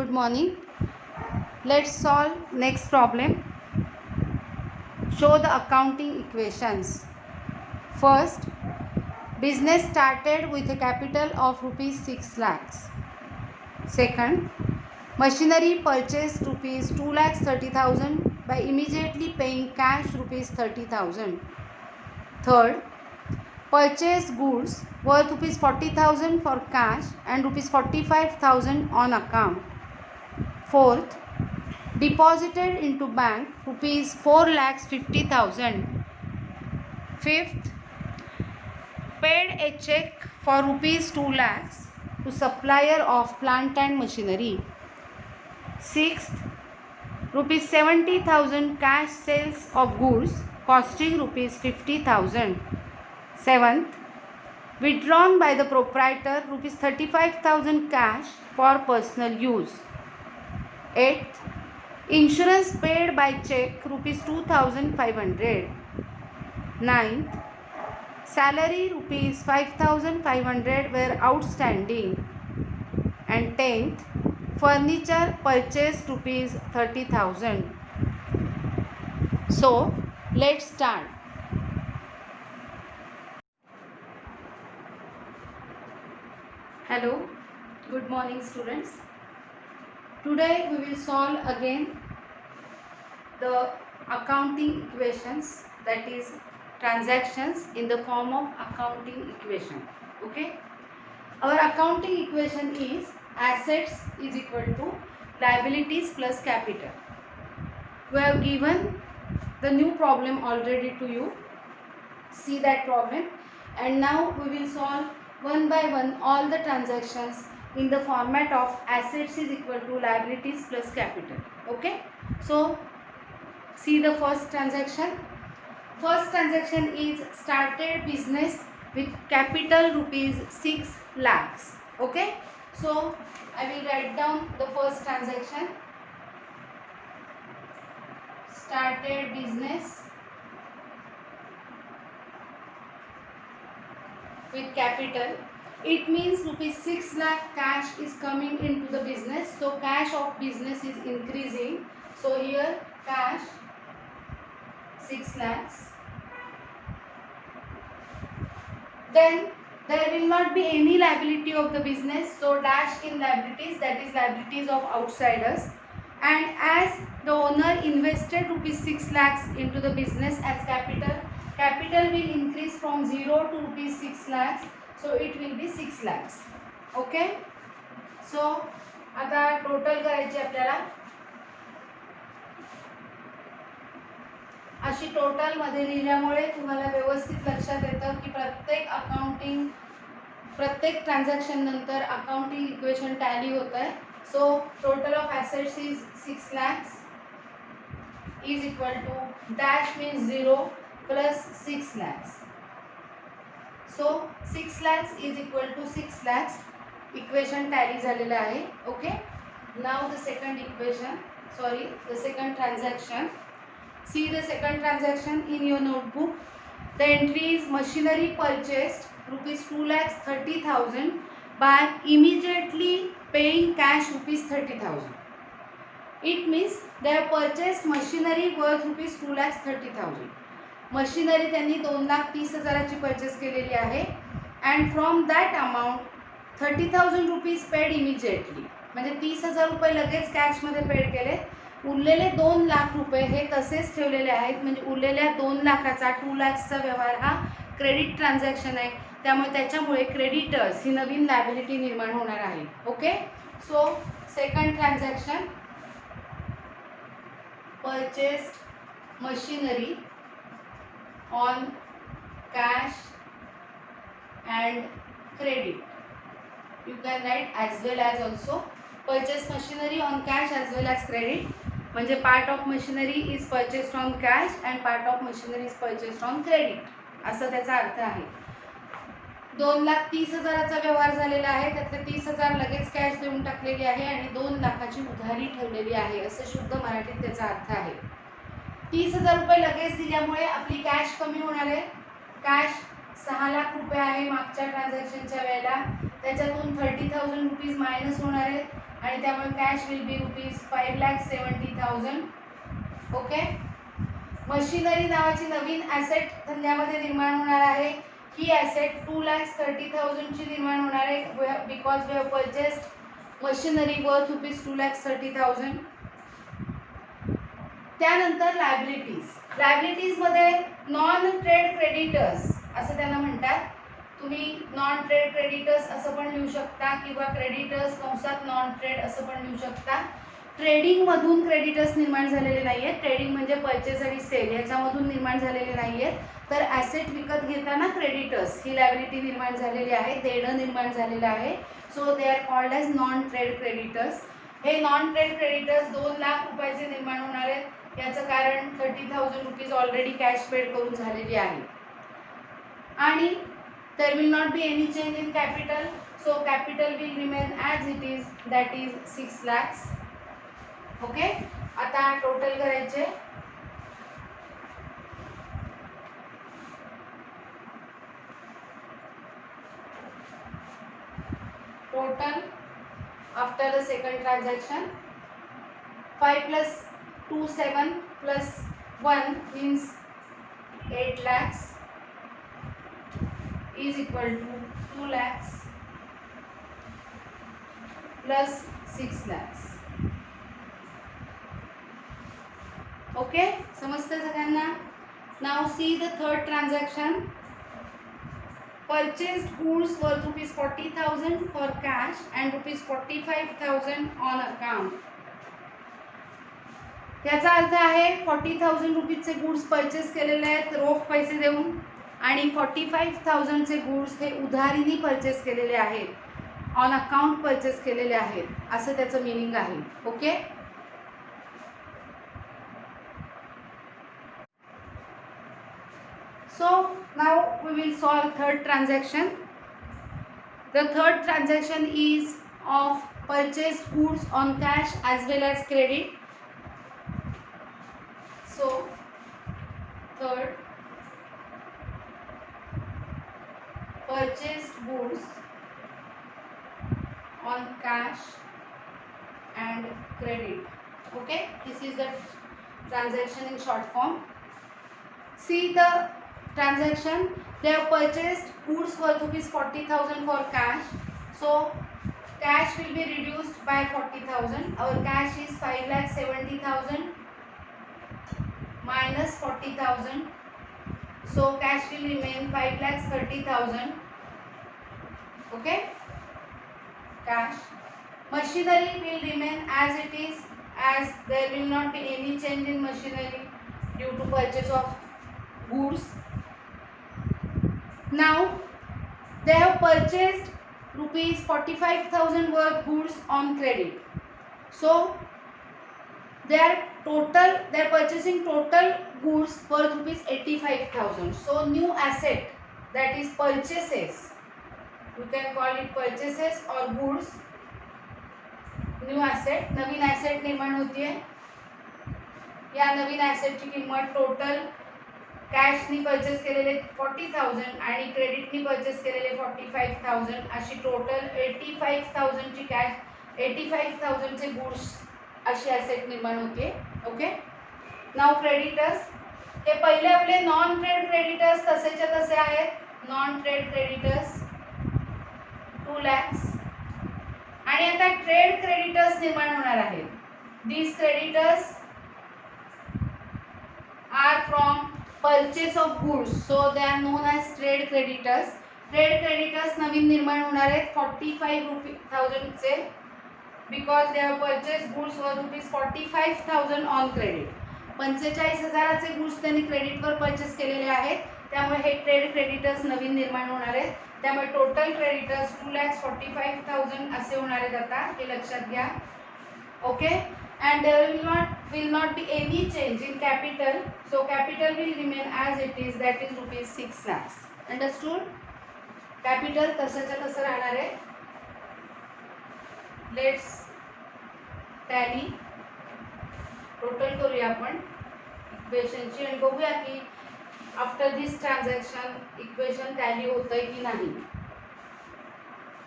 Good morning. Let's solve next problem. Show the accounting equations. First, business started with a capital of rupees 6 lakhs. Second, machinery purchased rupees 2,30,000 by immediately paying cash rupees 30,000. Third, purchased goods worth rupees 40,000 for cash and rupees 45,000 on account. Fourth, deposited into bank rupees 4,50,000. Fifth, paid a check for rupees 2 lakhs to supplier of plant and machinery. Sixth, rupees 70,000 cash sales of goods costing rupees 50,000. Seventh, withdrawn by the proprietor rupees 35,000 cash for personal use. Eighth, insurance paid by check rupees 2,500. Ninth, salary rupees 5,500 were outstanding. And tenth, furniture purchased rupees 30,000. So let's start. Hello, good morning students. Today we will solve again the accounting equations, that is transactions in the form of accounting equation. Okay, our accounting equation is assets is equal to liabilities plus capital. We have given the new problem already to you. See that problem, and now we will solve one by one all the transactions in the format of assets is equal to liabilities plus capital. Okay, so see the first transaction. First transaction is started business with capital rupees 6 lakhs. Okay, so I will write down the first transaction. Started business with capital. It means rupees 6 lakh cash is coming into the business. So cash of business is increasing. So here cash 6 lakhs. Then there will not be any liability of the business. So dash in liabilities, that is liabilities of outsiders. And as the owner invested rupees 6 lakhs into the business as capital, capital will increase from 0 to rupees 6 lakhs. So it will be 6 lakhs. Okay. So आता total करायची आपल्याला. अशी total मध्ये लिहिल्यामुळे तुम्हाला व्यवस्थित लक्षात येतं की प्रत्येक ट्रान्झॅक्शन नंतर अकाउंटिंग इक्वेशन टॅली होत आहे. So total of assets is 6 lakhs is equal to dash means 0 plus 6 lakhs. So 6 lakhs is equal to 6 lakhs. Equation tally झालेला आहे. Okay. Now the second equation, sorry, the second transaction. See the second transaction in your notebook. The entry is machinery purchased rupees 2,30,000 by immediately paying cash rupees 30,000. It means they have purchased machinery worth rupees 2,30,000. Machinery त्यांनी 2,30,000ची purchase केलेली आहे. And from that amount 30,000 rupees paid immediately, म्हणजे 30,000 रुपये लगेच कॅशमध्ये paid केले. उरलेले 2 लाख रुपये हे तसेच ठेवलेले आहेत. म्हणजे उरलेल्या 2 लाखाचा 2 lakhsचा व्यवहार हा क्रेडिट ट्रान्झॅक्शन आहे. त्यामुळे त्याच्यामुळे क्रेडिटर्स ही नवीन लायबिलिटी निर्माण होणार आहे. Okay, so second transaction purchased machinery on cash and credit. You can write as well as also purchase machinery on cash as well as credit. म्हणजे part of machinery is purchased on cash and part of machinery is purchased on credit. असं त्याचा अर्थ आहे. 2,30,000चा व्यवहार झालेला आहे. त्यातले 30,000 लगेच cash देऊन टाकलेली आहे आणि 2 लाखाची उधारी ठेवलेली आहे, असं शुद्ध मराठीत त्याचा अर्थ आहे. 30,000 रुपये लगेच दिल्यामुळे आपली कॅश कमी होणार आहे. कॅश 6 लाख रुपये आहे मागच्या ट्रान्झॅक्शनच्या वेळेला. त्याच्यातून 30,000 रुपीज मायनस होणार आहे. आणि त्यामुळे cash will be ₹5,70,000. Okay. Machinery नावाची नवीन ॲसेट धंद्यामध्ये निर्माण होणार आहे. ही ॲसेट 2,30,000 ची निर्माण होणार आहे because we have purchased machinery worth ₹2,30,000. त्यानंतर लायबिलिटीज मध्ये नॉन ट्रेड क्रेडिटर्स असं त्यांना म्हणतात. तुम्ही नॉन ट्रेड क्रेडिटर्स असं पण लिहू शकता किंवा क्रेडिटर्स कंसात नॉन ट्रेड असं पण लिहू शकता. ट्रेडिंग मधून क्रेडिटर्स निर्माण झालेले नाही आहेत. ट्रेडिंग म्हणजे परचेस आणि सेल याच्यामधून निर्माण झालेले नाही आहेत. तर ॲसेट विकत घेताना क्रेडिटर्स ही लायबिलिटी निर्माण झालेली आहे, देणं निर्माण झालेलं आहे. So they are called as non trade creditors. हे नॉन ट्रेड क्रेडिटर्स 2 लाख रुपयाचे निर्माण होणार आहेत. याचं कारण ₹30,000 ऑलरेडी कॅश पेड करून झालेली आहे. आणि there will not be any change in capital, so capital will remain as it is, that is 6 lakhs. Okay. आता टोटल करायचे. Total after the second transaction 5 plus 2 7 plus 1 means 8 lakhs is equal to 2 lakhs plus 6 lakhs. Okay. समजते सगळ्यांना. Now see the third transaction. Purchased goods worth ₹40,000 for cash and ₹45,000 on account. याचा अर्थ आहे 40,000 रुपीजचे goods purchase केलेले आहेत रोख पैसे देऊन आणि 45,000 चे गुड्स हे उधारीने परचेस केलेले आहेत, ऑन अकाउंट परचेस केलेले आहेत, असं त्याचं मीनिंग आहे. Okay. So now we will solve third transaction. The third transaction is of purchased goods on cash as well as credit. So third, purchased goods on cash and credit. Okay, this is the transaction in short form. See the transaction. They have purchased goods worth ₹40,000 for cash. So cash will be reduced by 40,000. Our cash is 5,70,000 minus 40,000. So cash will remain 5,30,000. Okay. Cash. Machinery will remain as it is, as there will not be any change in machinery due to purchase of goods. Now they have purchased ₹45,000 worth goods on credit. So they are purchasing total goods worth ₹85,000. So new asset, that is purchases, you can call it purchases or goods. New asset, नवीन asset निर्माण होतीये. या नवीन ॲसेटची किंमत total कॅशनी purchase केलेले 40,000 आणि क्रेडिटनी purchase केलेले 45,000 अशी total 85,000 ची कॅश, 85,000 चे गुड्स अशी ॲसेट निर्माण होते. ओके. Now creditors. हे पहिले आपले नॉन ट्रेड क्रेडिटर्स तसेच्या तसे आहेत. Non trade creditors 2 lakhs. आणि आता ट्रेड क्रेडिटर्स निर्माण होणार आहेत. These creditors are from purchase of goods, so they are known as trade creditors. Trade creditors नवीन निर्माण होणार आहेत 45,000 चे, because they have purchase goods worth ₹45,000 on credit. 45,000 चे गुड्स त्यांनी क्रेडिटवर परचेस केलेले आहेत, त्यामुळे हे ट्रेड क्रेडिटर्स नवीन निर्माण होणार आहेत. त्यामुळे टोटल क्रेडिटर्स 2,45,000 असे होणार आहेत. आता हे लक्षात घ्या. Okay. and there will not be any change in capital, so capital will remain as it is, that is ₹6 lakhs. Understood? Capital तसंच्या तसं राहणार आहे. Let's tally. टोटल करूया आपण इक्वेशनची आणि बघूया की after this transaction equation tally होतंय की नाही.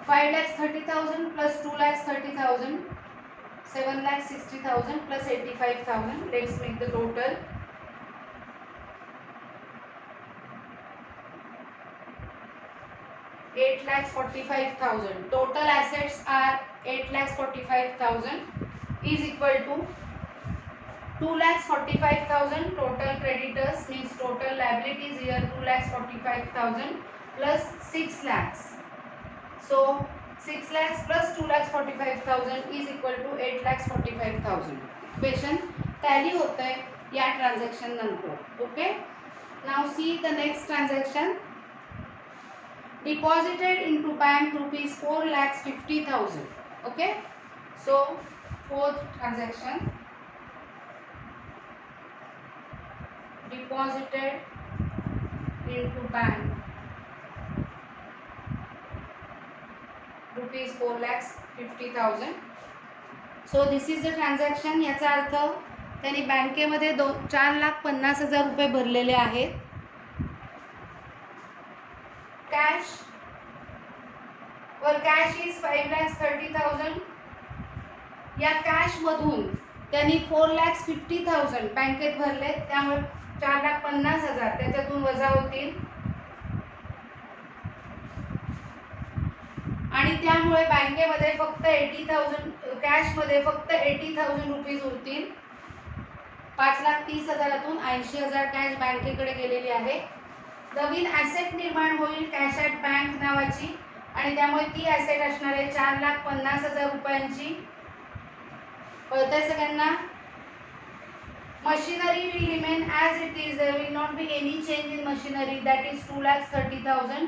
5,30,000 plus 2,30,000 7,60,000 plus 85,000. Let's make the total. 8,45,000. Total assets are 8,45,000 is equal to 2,45,000. Total creditors means total liabilities here 2,45,000 plus 6 lakhs. So 6 lakhs plus 2,45,000 is equal to 8,45,000. Equation tally होत आहे या transaction नंतर. Okay, now see the next transaction. Deposited into bank rupees 4,50,000. Okay, so fourth transaction, deposited into bank rupees 4,50,000. So this is the transaction. याचा अर्थ त्यांनी बँकेमध्ये 4,50,000 रुपये भरलेले आहेत. Cash were cash is 5,30,000. या कॅश मधून त्यांनी 4,50,000 बँकेत भरले, त्यामुळे 4,50,000 त्याच्यातून वजा होतील आणि त्यामुळे बँकेमध्ये फक्त 80,000 कॅश मध्ये फक्त 80,000 रुपीज उरतील. 5,30,000तून 80,000 कॅश बँकेकडे गेलेली आहे. नवीन ॲसेट निर्माण होईल कॅश ॲट बँक नावाची आणि त्यामुळे ती ॲसेट असणार आहे 4,50,000 रुपयांची. कळतंय सगळ्यांना? Machinery will remain as it is. There will not be any change in machinery, that is 2,30,000.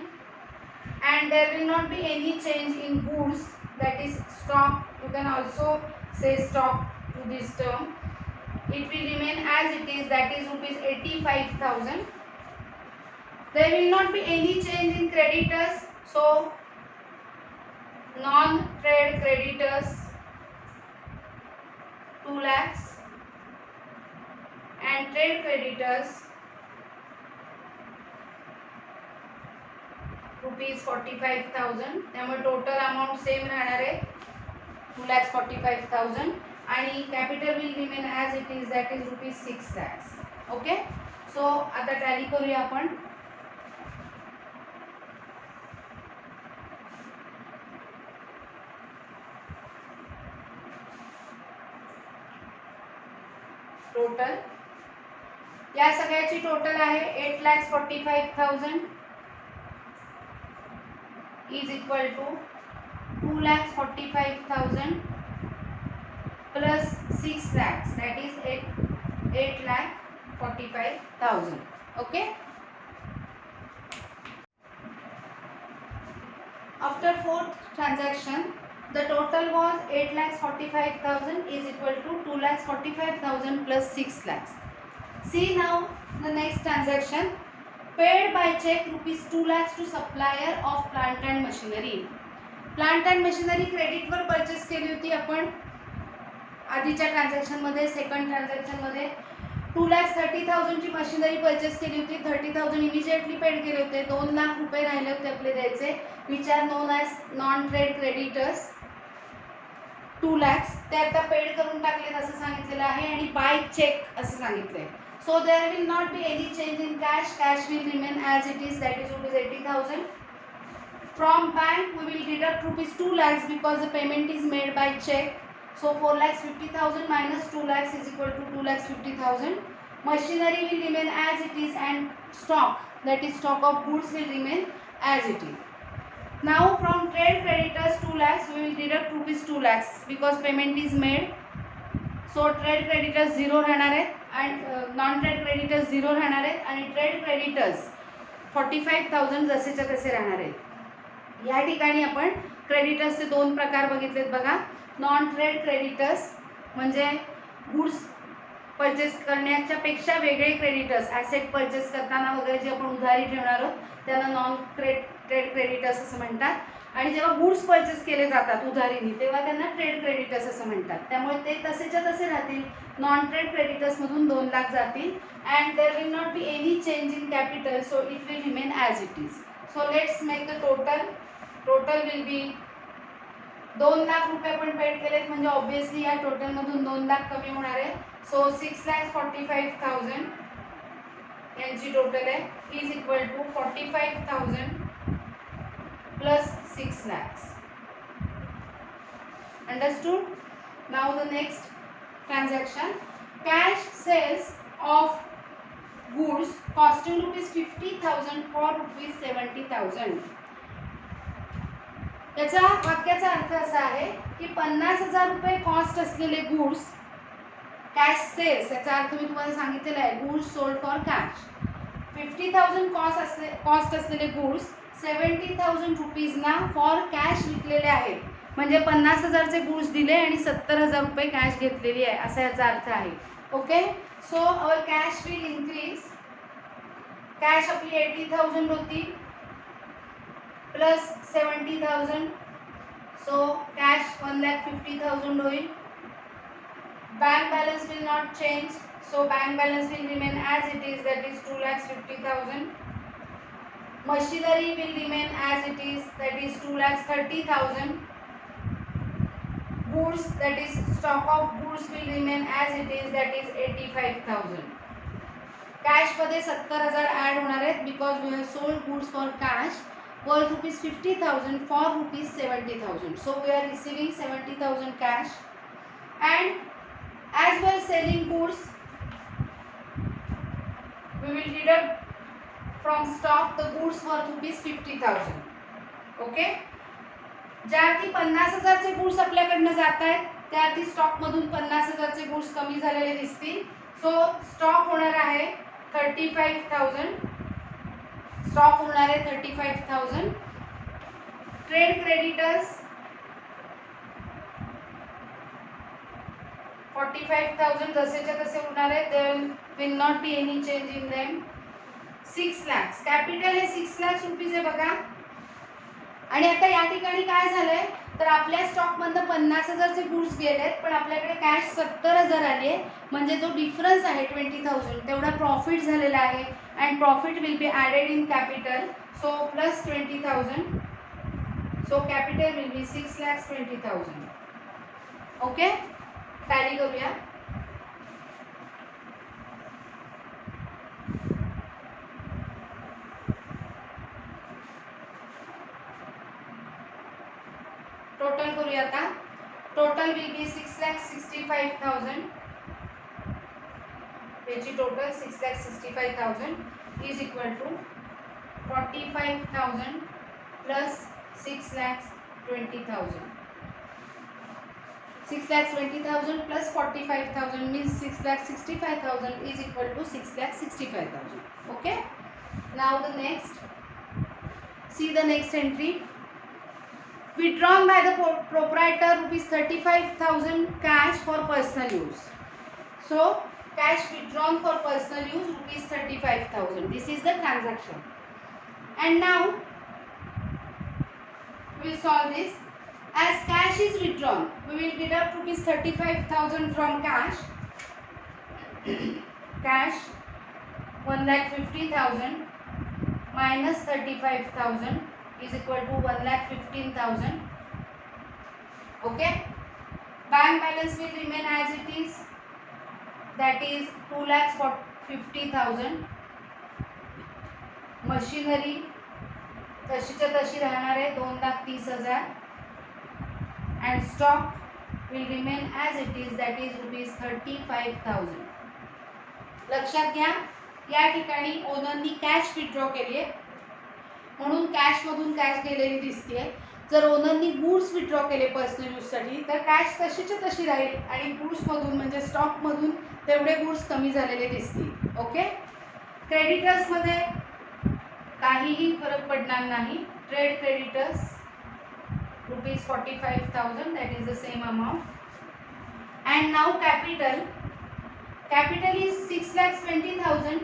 and there will not be any change in goods, that is stock. You can also say stock to this term. It will remain as it is, that is rupees 85,000. There will not be any change in creditors, so non trade creditors 2 lakhs and trade creditors rupees 45,000. त्यामुळे total amount same राहणार आहे 2,45,000 आणि capital will remain as it is, that is rupees 6 lakhs. Okay, so आता tally करूया आपण. Total या सगळ्याची total आहे 8,45,000 is equal to 2,45,000 plus 6 lakhs, that is 8,45,000. Okay, after fourth transaction the total was 8,45,000 is equal to 2,45,000 plus 6 lakhs. See now the next transaction. Paid by check rupees 2 lakhs to supplier of plant and machinery. Plant and machinery credit were purchase केली होती आपण आधीच्या transaction मध्ये. Second transaction मध्ये 2,30,000 ची machinery purchase केली होती. 30,000 immediately paid केले होते. 2 लाख रुपये राहिले होते आपले द्यायचे, which are known as non trade creditors. 2 lakhs ते आता पेड करून टाकलेत असं सांगितलेलं आहे आणि बाय चेक असं सांगितलंय. So there will not be any change in cash. Cash will remain as it is, that is rupees 80,000. From bank we will deduct rupees 2 lakhs because the payment is made by check. So 4,50,000 minus 2 lakhs is equal to 2,50,000. Machinery will remain as it is and stock, that is stock of goods, will remain as it is. Now from trade creditors 2 lakhs we will deduct rupees 2 lakhs because payment is made. So trade creditors 0 राहणार आहेत आणि non trade creditors 0 राहणार आहेत आणि trade creditors 45,000 जसेच्या तसे राहणार आहेत. या ठिकाणी आपण क्रेडिटर्सचे 2 प्रकार बघितलेत बघा. नॉन ट्रेड क्रेडिटर्स म्हणजे गुड्स परचेस करण्याच्या पेक्षा वेगळे क्रेडिटर्स, ॲसेट परचेस करताना वगैरे जे आपण उधारी ठेवणार आहोत त्यांना नॉन ट्रेड क्रेडिटर्स असं म्हणतात. आणि जेव्हा गुड्स परचेस केले जातात उधारीने तेव्हा त्यांना ट्रेड क्रेडिटर्स असं म्हणतात. त्यामुळे ते तसेच्या तसे राहतील. नॉन ट्रेड क्रेडिटर्स मधून 2 लाख जातील and there will not be any change in capital, so it will remain as it is. So let's make the total. Total will be 2 lakh रुपये आपण पेड केलेत म्हणजे ऑब्विसली या टोटल मधून 2 लाख कमी होणार आहे. सो 6,45,000 यांची टोटल आहे is equal to 45,000 plus 6 lakhs. Understood? Now the next transaction, cash sales of goods costing rupees 50,000 for rupees 70,000. याचा वाक्याचा अर्थ असा आहे की 50,000 रुपये कॉस्ट असलेले गुड्स कॅश सेल्स, याचा अर्थ मी तुम्हाला सांगितलेला आहे, goods sold for cash. 50,000 cost असलेले गुड्स 70,000 रुपीजना फॉर कॅश विकलेले आहेत. म्हणजे 50,000चे गुड्स दिले आणि 70,000 रुपये कॅश घेतलेली आहे असा याचा अर्थ आहे. Okay, so our cash will increase. Cash आपली 80,000 होती प्लस 70,000, सो कॅश 1,50,000 होईल. Bank balance will not change, so bank balance will remain as it is, that is 2,50,000. Machinery will remain as it is, that is 2,30,000. Goods, that is stock of goods, will remain as it is, that is 85,000. Cash मध्ये 70,000 add होणार आहेत because we have sold goods for cash worth rupees 50,000 for rupees 70,000. So we are receiving 70,000 cash, and as well selling goods we will deduct from stock the goods worth rupees 50,000. Okay, ज्यार्थी 50,000चे goods आपल्याकडनं जात आहेत त्यार्थी stock मधून 50,000चे goods कमी झालेले दिसतील. सो stock होणार आहे 35,000. स्टॉक होणार आहे 35,000. ट्रेड क्रेडिटर्स 45,000 जसेच्या तसे होणार आहे. There will not be any change in them. 6 lakhs capital हे 6 lakhs रुपीज आहे बघा. आणि आता या ठिकाणी काय झालंय तर आपल्या स्टॉक मधनं 50,000चे गुड्स गेलेत पण आपल्याकडे कॅश 70,000 आली आहे. म्हणजे जो डिफरन्स आहे 20,000 तेवढा प्रॉफिट झालेला आहे. And profit will be added in capital, so plus 20,000. So capital will be 6,20,000. Okay, tally करूया. टोटल करूया आता. Total will be 6,65,000. याची total 6,65,000 is equal to 45,000 plus 6,20,000. 6,20,000 plus 45,000 means 6,65,000 is equal to 6,65,000. Okay. Now the next, see the next entry. Withdrawn by the proprietor rupees 35,000 cash for personal use. So cash withdrawn for personal use rupees 35,000. This is the transaction. And now we will solve this. As cash is withdrawn, we will deduct rupees 35,000 from cash. Cash 1,50,000 minus 35,000 is equal to 1,15,000. Okay. Bank balance will remain as it is, that is 2,50,000. Machinery तशीच्या तशी राहणार आहे 2,30,000. and stock will remain as it is, that is rupees 35,000. लक्षात घ्या या ठिकाणी ओनरनी cash withdraw केली आहे म्हणून कॅश मधून कॅश गेलेली दिसते. जर ओनरनी गुड्स विथड्रॉ केले पर्सनल यूज साठी तर कॅश तशीच्या तशी राहील आणि गुड्स मधून म्हणजे स्टॉक मधून तेवढे गुड्स कमी झालेले दिसतील. ओके, क्रेडिटर्स मध्ये काहीही फरक पडणार नाही. Trade creditors rupees 45,000, that is the same amount. And now capital is 6,20,000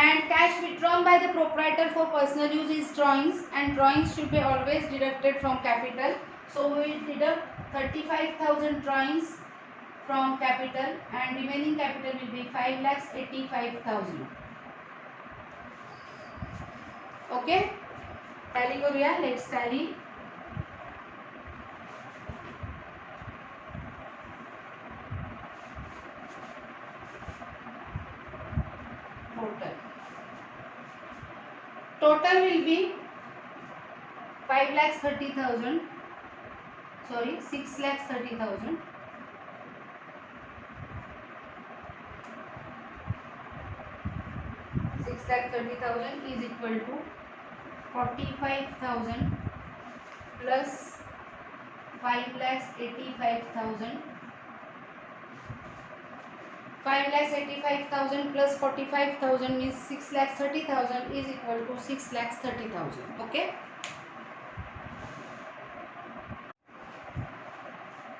and cash withdrawn by the proprietor for personal use is drawings, and drawings should be always deducted from capital. So we will deduct 35,000 drawings from capital and remaining capital will be 5,85,000. Okay, tally करूया. Let's tally. total will be 5,30,000, sorry 6,30,000. 6,30,000 is equal to 45,000 plus 5,85,000. 5,85,000 plus 45,000 means 6,30,000 is equal to 6,30,000. Okay.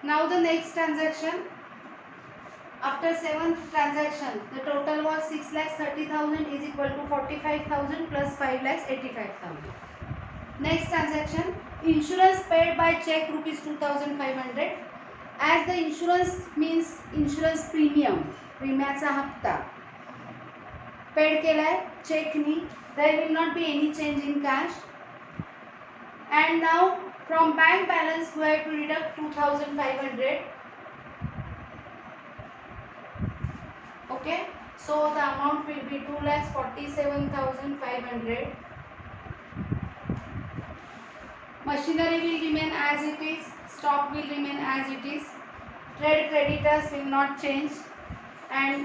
Now the next transaction. After 7th transaction, the total was 6,30,000 is equal to 45,000 plus 5,85,000. Next transaction, insurance paid by check rupees 2,500. As the insurance means insurance premium, विम्याचा हप्ता paid केलाय चेकनी, there will not be any change in cash. And now from bank balance we have to deduct 2,500. Okay, so the amount will be 2,47,500. Machinery will remain as it is, stock will remain as it is, trade creditors will not change, and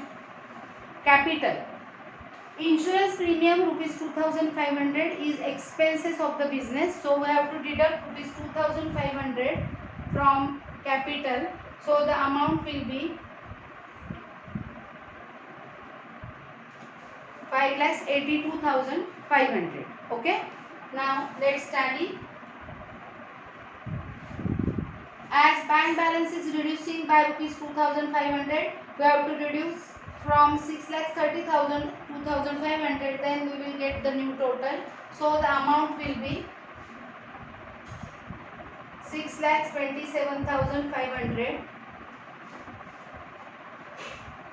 capital. Insurance premium rupees 2,500 is expenses of the business, so we have to deduct rupees 2,500 from capital, so the amount will be 5,82,500. Okay, now let's tally. As bank balance is reducing by rupees 2,500, we have to reduce from 6,30,000 2,500, then we will get the new total. So the amount will be 6,27,500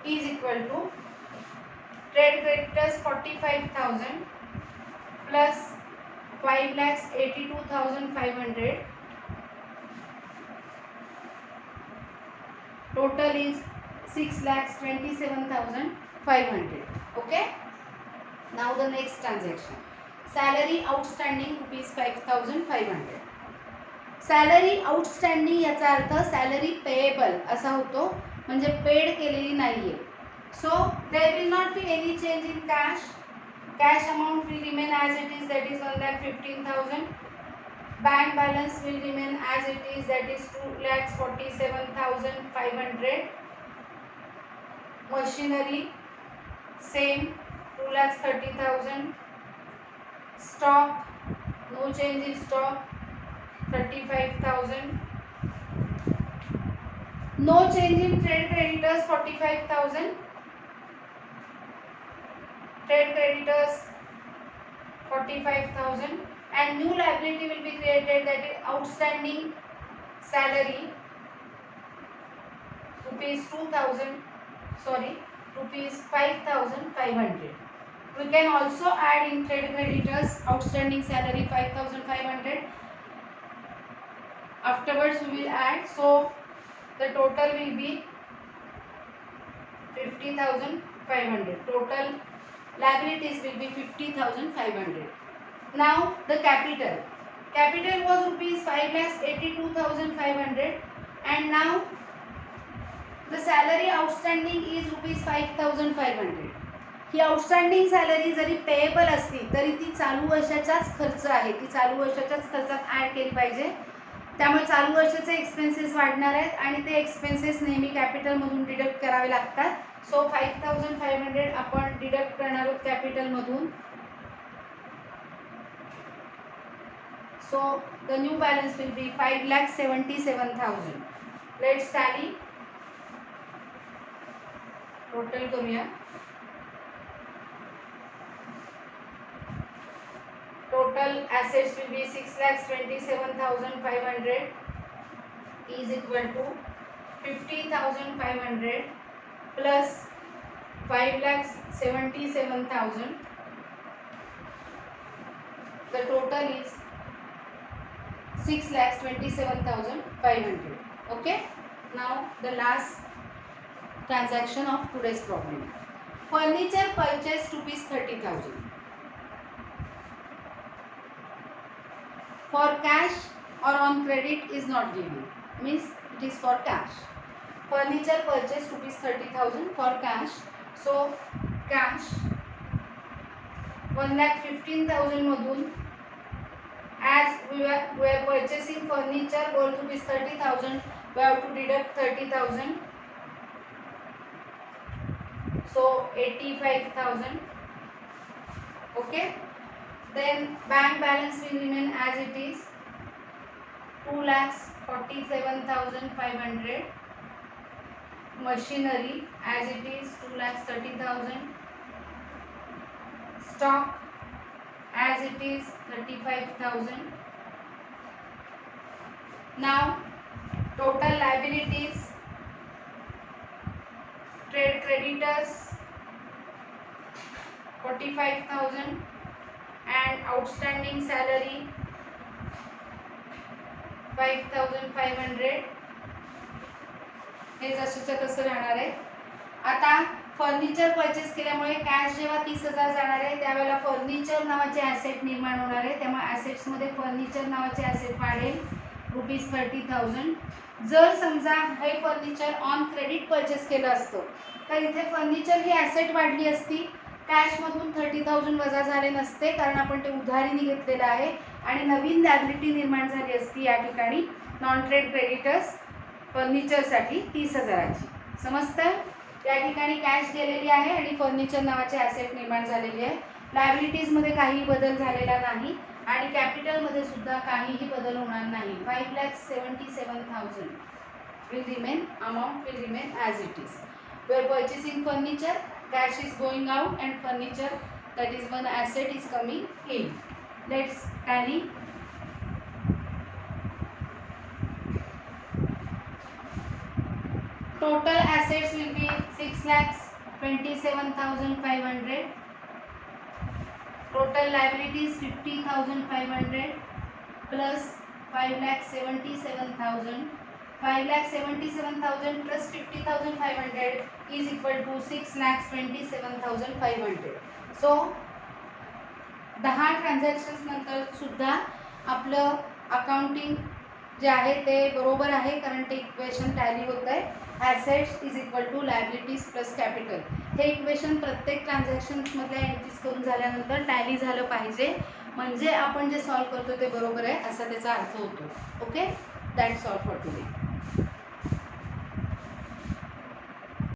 is equal to trade creditors 45,000 plus 5,82,500. Total is 6,27,500. Okay. Now the next transaction. Salary outstanding rupees 5,500. Salary outstanding याचा अर्थ salary payable असा होतो, म्हणजे paid केलेली नाहीये. So there will not be any change in cash. Cash amount will remain as it is, that is 1,15,000. Bank balance will remain as it is, that is 2,47,500. Machinery same 2,30,000. Stock no change in stock 35,000. No change in trade creditors 45,000. Trade creditors 45,000. And new liability will be created, that is outstanding salary rupees 5,500. We can also add in trade creditors outstanding salary 5,500. Afterwards we will add, so the total will be 50,500. Total liabilities will be 50,500. Now the capital. Capital was rupees 5,82,500, and now the salary outstanding is rupees 5,500. He outstanding salary zari payable असली तरी ती चालू वर्षाचाच खर्च आहे, ती चालू वर्षाच्याच खर्चात add केली पाहिजे. त्यामुळे चालू वर्षाचे एक्सपेन्सेस वाढणार आहेत आणि ते एक्सपेन्सेस नेहमी कॅपिटलमधून डिडक्ट करावे लागतात. सो 5,500 आपण डिडक्ट करणार आहोत कॅपिटलमधून. So the new balance will be 5,77,000. Let's tally. Total करूया. Total assets will be 6,27,500 is equal to 50,500 plus 5,77,000. The total is 6,27,500. Okay. Now the last transaction of today's problem. Furniture purchased rupees 30,000. For cash or on credit is not given, means it is for cash. Furniture purchase rupees 30,000 for cash. So cash 1,15,000 मधून, as we are purchasing furniture worth rupees 30,000, we have to deduct 30,000, so 85,000. Okay, then bank balance will remain as it is, 2,47,500. Machinery as it is, 2,30,000. Stock as it is, 35,000. Now total liabilities, trade creditors 45,000 and outstanding salary 5,500. हे जसंच्या तसं राहणार आहे. आता furniture purchase केल्यामुळे cash जेव्हा 30,000 जाणार आहे त्यावेळेला furniture नावाचे ॲसेट निर्माण होणार आहे, त्यामुळे ॲसेट्समध्ये फर्निचर नावाचे ॲसेट वाढेल रुपीज 30,000. जर समजा हे फर्निचर ऑन क्रेडिट परचेस केलं असतं तर इथे फर्निचर ही ॲसेट वाढली असती, कॅशमधून 30,000 वजा झाले नसते, कारण आपण ते उधारीने घेतलेलं आहे आणि नवीन लायबिलिटी निर्माण झाली असती या ठिकाणी नॉन ट्रेड क्रेडिटर्स फर्निचरसाठी 30,000ची. समजतं? या ठिकाणी कॅश गेलेली आहे आणि फर्निचर नावाचे ॲसेट निर्माण झालेली आहे. लायबिलिटीजमध्ये काहीही बदल झालेला नाही आणि कॅपिटलमध्ये सुद्धा काहीही बदल होणार नाही. 5,77,000 will remain, amount will remain as it is. We are purchasing furniture, cash is going out and furniture, that is one asset, is coming in. Let's tally. Total assets will be 6,27,500. Total liabilities 50,500 plus 5,77,000. 5,77,000 plus 50,500 is equal to 6,27,500. So 10 transactions नंतर सुद्धा आपलं accounting जे आहे ते बरोबर आहे, कारण ते equation tally होत आहे. Assets is equal to liabilities plus capital. हे इक्वेशन प्रत्येक ट्रान्झॅक्शन्समधल्या एंट्रीज करून झाल्यानंतर टॅली झालं पाहिजे, म्हणजे आपण जे सॉल्व करतो ते बरोबर आहे असा त्याचा अर्थ होतो. Okay, that's all for today.